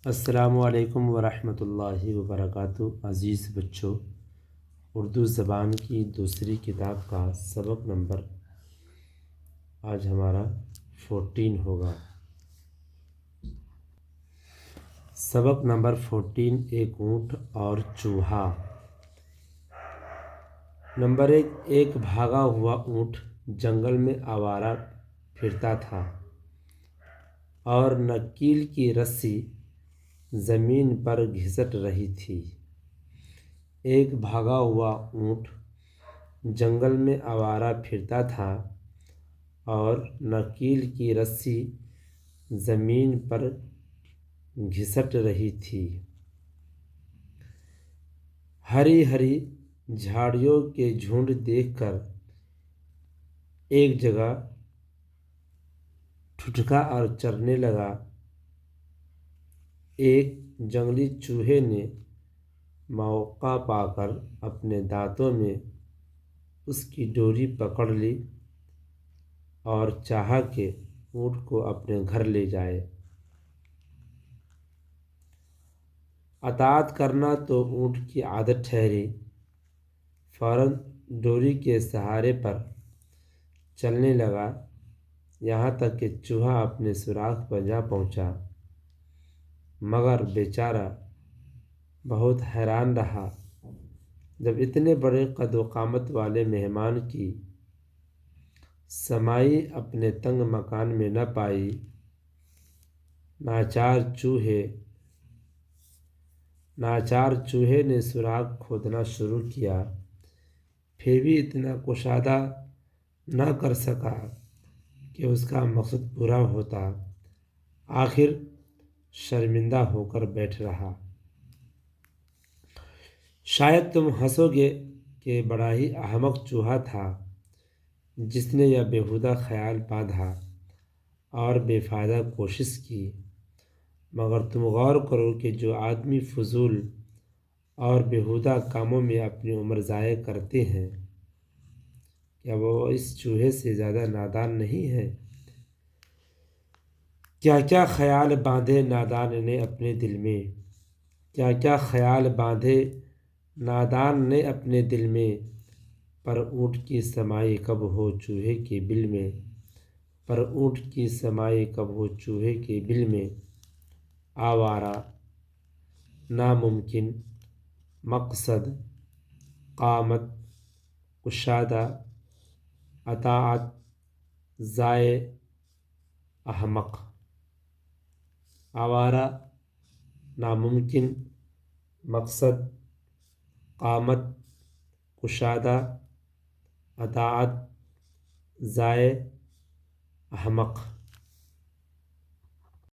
السلام علیکم ورحمۃ اللہ وبرکاتہ۔ عزیز بچوں، اردو زبان کی دوسری کتاب کا سبق نمبر آج ہمارا 14 ہوگا۔ سبق نمبر 14، ایک اونٹ اور چوہا۔ نمبر 1، ایک بھاگا ہوا اونٹ جنگل میں آوارہ پھرتا تھا اور نکیل کی رسی زمین پر گھسٹ رہی تھی۔ ایک بھاگا ہوا اونٹ جنگل میں آوارہ پھرتا تھا اور نکیل کی رسی زمین پر گھسٹ رہی تھی۔ ہری ہری جھاڑیوں کے جھنڈ دیکھ کر ایک جگہ ٹھٹکا اور چرنے لگا۔ ایک جنگلی چوہے نے موقع پا کر اپنے دانتوں میں اس کی ڈوری پکڑ لی اور چاہا کہ اونٹ کو اپنے گھر لے جائے۔ اطاعت کرنا تو اونٹ کی عادت ٹھہری، فوراً ڈوری کے سہارے پر چلنے لگا، یہاں تک کہ چوہا اپنے سوراخ پر جا پہنچا۔ مگر بیچارہ بہت حیران رہا جب اتنے بڑے قد و قامت والے مہمان کی سمائی اپنے تنگ مکان میں نہ پائی۔ ناچار چوہے نے سوراخ کھودنا شروع کیا، پھر بھی اتنا کشادہ نہ کر سکا کہ اس کا مقصد پورا ہوتا۔ آخر شرمندہ ہو کر بیٹھ رہا۔ شاید تم ہنسو گے کہ بڑا ہی احمق چوہا تھا جس نے یہ بیہودہ خیال باندھا اور بے فائدہ کوشش کی، مگر تم غور کرو کہ جو آدمی فضول اور بیہودہ کاموں میں اپنی عمر ضائع کرتے ہیں، کیا وہ اس چوہے سے زیادہ نادان نہیں ہے؟ کیا کیا خیال باندھے نادان نے اپنے دل میں، کیا کیا خیال باندھے نادان نے اپنے دل میں، پر اونٹ کی سمائی کب ہو چوہے کے بل میں، پر اونٹ کی سمائی کب ہو چوہے کے بل میں۔ آوارہ، ناممکن، مقصد، قامت، کشادہ، اطاعت، ضائع، احمق۔ آوارہ، ناممکن، مقصد، قامت، کشادہ، اطاعت، ضائع، احمق۔